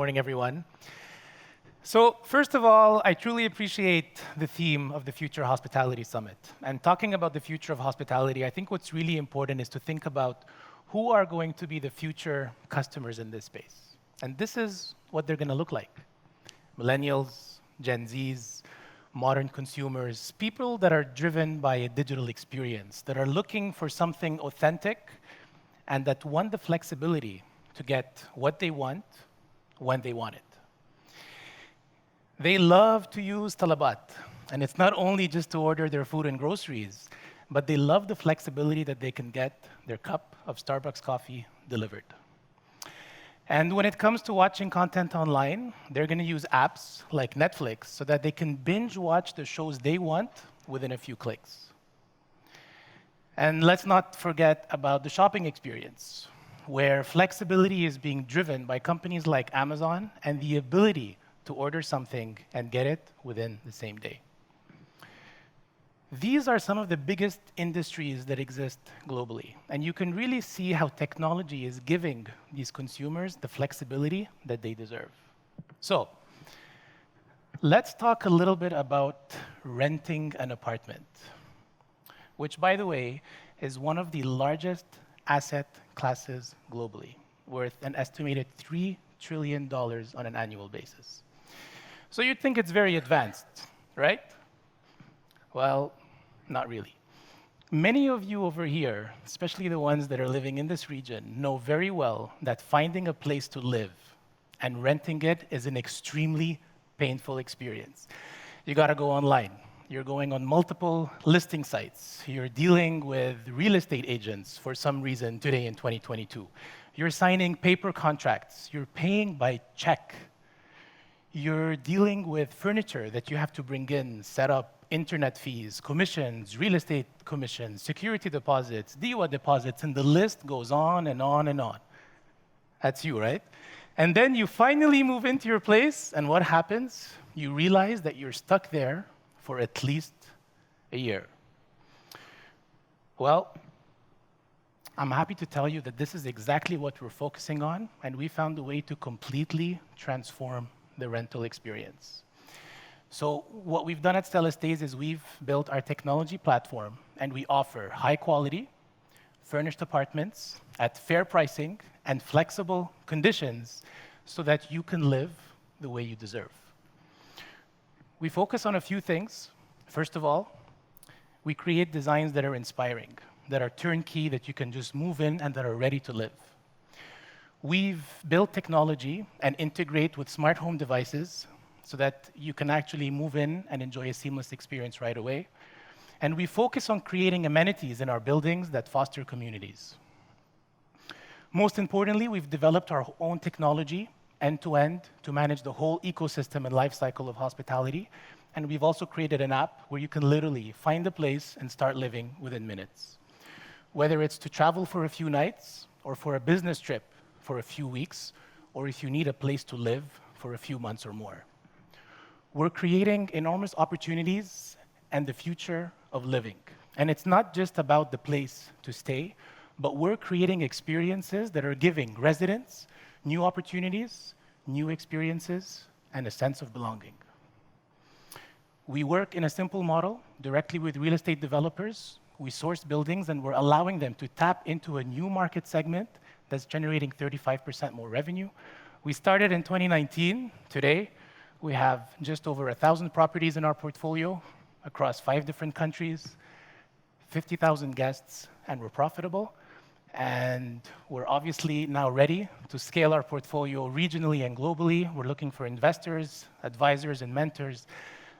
morning, everyone. So first of all, I truly appreciate the theme of the Future Hospitality Summit. And talking about the future of hospitality, I think what's really important is to think about who are going to be the future customers in this space. And this is what they're going to look like. Millennials, Gen Zs, modern consumers, people that are driven by a digital experience, that are looking for something authentic and that want the flexibility to get what they want when they want it. They love to use talabat, and it's not only just to order their food and groceries, but they love the flexibility that they can get their cup of Starbucks coffee delivered. And when it comes to watching content online, they're going to use apps like Netflix so that they can binge watch the shows they want within a few clicks. And let's not forget about the shopping experience, where flexibility is being driven by companies like Amazon and the ability to order something and get it within the same day. These are some of the biggest industries that exist globally, and you can really see how technology is giving these consumers the flexibility that they deserve. So, let's talk a little bit about renting an apartment, which, by the way, is one of the largest asset classes globally, worth an estimated $3 trillion on an annual basis. So you'd think it's very advanced, right? Well, not really. Many of you over here, especially the ones that are living in this region, know very well that finding a place to live and renting it is an extremely painful experience. You gotta go online. You're going on multiple listing sites. You're dealing with real estate agents for some reason today in 2022. You're signing paper contracts. You're paying by check. You're dealing with furniture that you have to bring in, set up, internet fees, commissions, real estate commissions, security deposits, DIWA deposits, and the list goes on and on and on. That's you, right? And then you finally move into your place, and what happens? You realize that you're stuck there for at least a year. Well, I'm happy to tell you that this is exactly what we're focusing on, and we found a way to completely transform the rental experience. So what we've done at Stella Stays is we've built our technology platform, and we offer high quality, furnished apartments at fair pricing and flexible conditions so that you can live the way you deserve. We focus on a few things. First of all, we create designs that are inspiring, that are turnkey, that you can just move in and that are ready to live. We've built technology and integrate with smart home devices so that you can actually move in and enjoy a seamless experience right away. And we focus on creating amenities in our buildings that foster communities. Most importantly, we've developed our own technology end-to-end to manage the whole ecosystem and life cycle of hospitality. And we've also created an app where you can literally find a place and start living within minutes. Whether it's to travel for a few nights or for a business trip for a few weeks, or if you need a place to live for a few months or more. We're creating enormous opportunities and the future of living. And it's not just about the place to stay, but we're creating experiences that are giving residents new opportunities, new experiences, and a sense of belonging. We work in a simple model directly with real estate developers. We source buildings, and we're allowing them to tap into a new market segment that's generating 35% more revenue. We started in 2019. Today, we have just over 1,000 properties in our portfolio across 5 different countries, 50,000 guests, and we're profitable. And we're obviously now ready to scale our portfolio regionally and globally. We're looking for investors, advisors, and mentors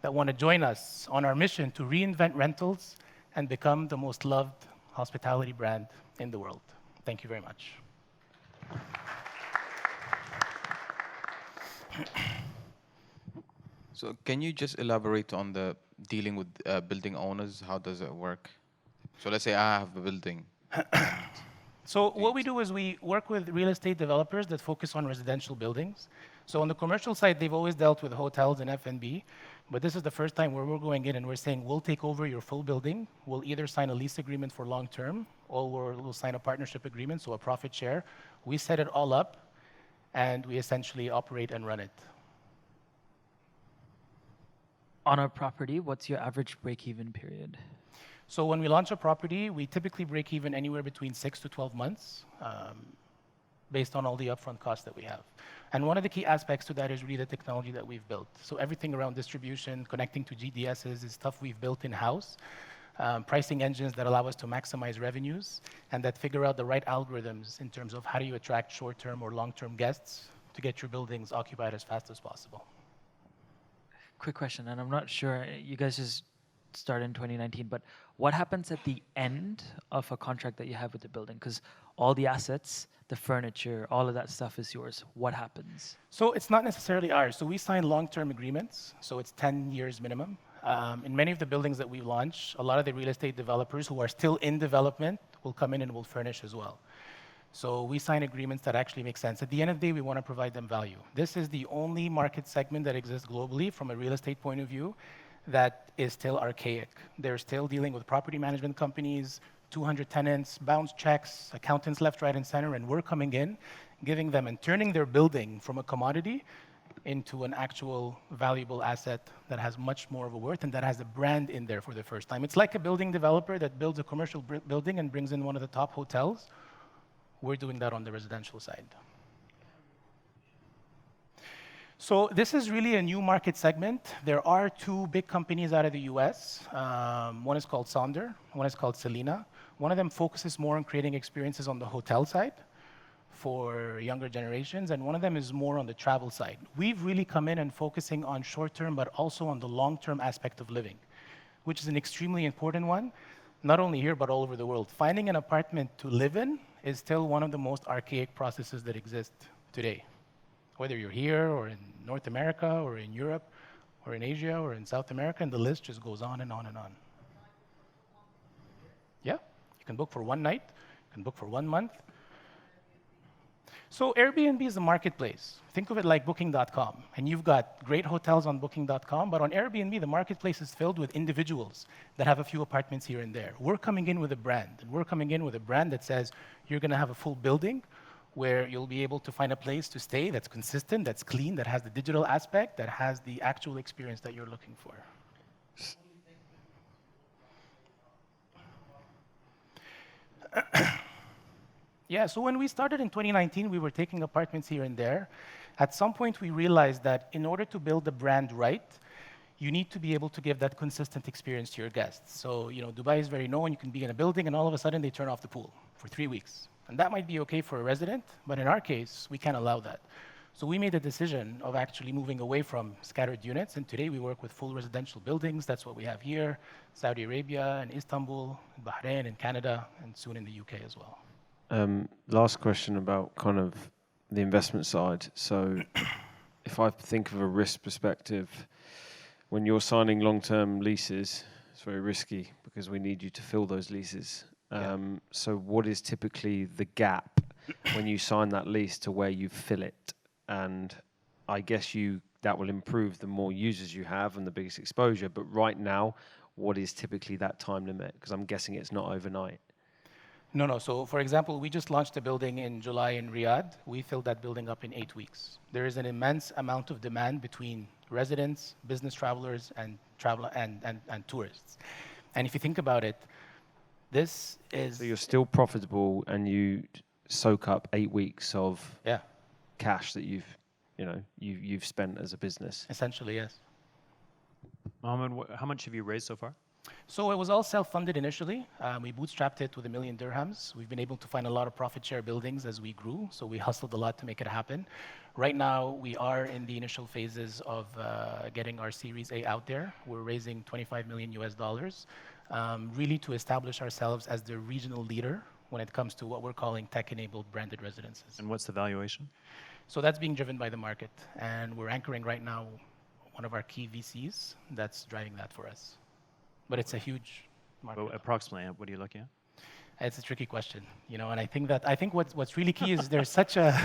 that want to join us on our mission to reinvent rentals and become the most loved hospitality brand in the world. Thank you very much. So can you just elaborate on the dealing with building owners? How does it work? So let's say I have a building. So what we do is we work with real estate developers that focus on residential buildings. So on the commercial side, they've always dealt with hotels and F&B, but this is the first time where we're going in and we're saying, we'll take over your full building. We'll either sign a lease agreement for long-term, or we'll sign a partnership agreement, so a profit share. We set it all up, and we essentially operate and run it. On a property, what's your average break-even period? So when we launch a property, we typically break even anywhere between 6 to 12 months, based on all the upfront costs that we have. And one of the key aspects to that is really the technology that we've built. So everything around distribution, connecting to GDSs is stuff we've built in-house, pricing engines that allow us to maximize revenues, and that figure out the right algorithms in terms of how do you attract short-term or long-term guests to get your buildings occupied as fast as possible. Quick question, and I'm not sure, you guys just started in 2019, but what happens at the end of a contract that you have with the building? Because all the assets, the furniture, all of that stuff is yours. What happens? So it's not necessarily ours. So we sign long-term agreements, so it's 10 years minimum. In many of the buildings that we launch, a lot of the real estate developers who are still in development will come in and will furnish as well. So we sign agreements that actually make sense. At the end of the day, we want to provide them value. This is the only market segment that exists globally from a real estate point of view that is still archaic. They're still dealing with property management companies, 200 tenants, bounce checks, accountants left, right, and center, and we're coming in, giving them and turning their building from a commodity into an actual valuable asset that has much more of a worth and that has a brand in there for the first time. It's like a building developer that builds a commercial building and brings in one of the top hotels. We're doing that on the residential side. So this is really a new market segment. There are two big companies out of the US. One is called Sonder, one is called Selena. One of them focuses more on creating experiences on the hotel side for younger generations, and one of them is more on the travel side. We've really come in and focusing on short-term, but also on the long-term aspect of living, which is an extremely important one, not only here, but all over the world. Finding an apartment to live in is still one of the most archaic processes that exist today. Whether you're here, or in North America, or in Europe, or in Asia, or in South America, and the list just goes on and on and on. Yeah, you can book for one night, you can book for 1 month. So Airbnb is a marketplace. Think of it like Booking.com. And you've got great hotels on Booking.com, but on Airbnb, the marketplace is filled with individuals that have a few apartments here and there. We're coming in with a brand, and we're coming in with a brand that says you're going to have a full building where you'll be able to find a place to stay that's consistent, that's clean, that has the digital aspect, that has the actual experience that you're looking for. Yeah, so when we started in 2019, we were taking apartments here and there. At some point, we realized that in order to build the brand right, you need to be able to give that consistent experience to your guests. So, Dubai is very known. You can be in a building, and all of a sudden, they turn off the pool for 3 weeks. And that might be okay for a resident, but in our case, we can't allow that. So we made a decision of actually moving away from scattered units, and today we work with full residential buildings. That's what we have here, Saudi Arabia, and Istanbul, and Bahrain, and Canada, and soon in the UK as well. Last question about kind of the investment side. So if I think of a risk perspective, when you're signing long-term leases, it's very risky because we need you to fill those leases. So what is typically the gap when you sign that lease to where you fill it? And I guess that will improve the more users you have and the biggest exposure. But right now, what is typically that time limit? Because I'm guessing it's not overnight. No. So, for example, we just launched a building in July in Riyadh. We filled that building up in 8 weeks. There is an immense amount of demand between residents, business travelers, and tourists. And if you think about it, this is... So you're still profitable, and you soak up 8 weeks of cash that you've spent as a business. Essentially, yes. Mohammed, how much have you raised so far? So it was all self-funded initially. We bootstrapped it with $1 million dirhams. We've been able to find a lot of profit share buildings as we grew, so we hustled a lot to make it happen. Right now, we are in the initial phases of getting our Series A out there. We're raising $25 million US, really to establish ourselves as the regional leader when it comes to what we're calling tech-enabled branded residences. And what's the valuation? So that's being driven by the market, and we're anchoring right now one of our key VCs that's driving that for us. But it's a huge market. Well, approximately, what are you looking at? It's a tricky question, and I think what's really key is there's such a,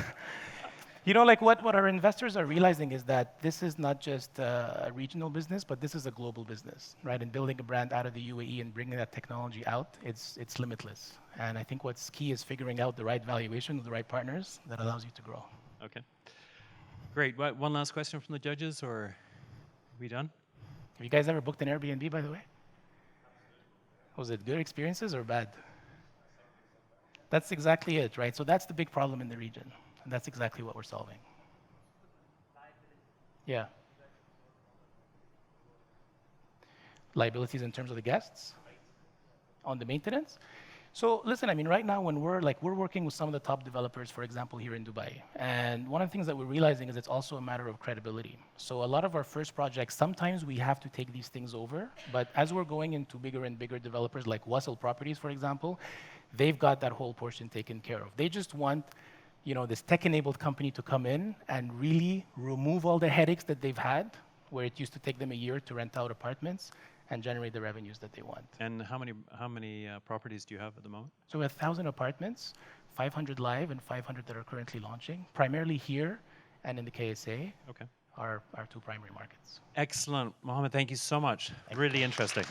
like what our investors are realizing is that this is not just a regional business, but this is a global business, right? And building a brand out of the UAE and bringing that technology out, it's limitless. And I think what's key is figuring out the right valuation with the right partners that allows you to grow. Okay. Great. One last question from the judges, or are we done? Have you guys ever booked an Airbnb, by the way? Was it good experiences or bad? That's exactly it, right? So that's the big problem in the region, and that's exactly what we're solving. Yeah. Liabilities in terms of the guests on the maintenance. So listen, I mean, right now when we're working with some of the top developers, for example, here in Dubai, and one of the things that we're realizing is it's also a matter of credibility. So a lot of our first projects, sometimes we have to take these things over, but as we're going into bigger and bigger developers like Wassel Properties, for example, they've got that whole portion taken care of. They just want, you know, this tech-enabled company to come in and really remove all the headaches that they've had, where it used to take them a year to rent out apartments and generate the revenues that they want. And how many properties do you have at the moment? So we have 1,000 apartments, 500 live and 500 that are currently launching, primarily here and in the KSA, Okay. are our two primary markets. Excellent. Mohammed, thank you so much. Really interesting.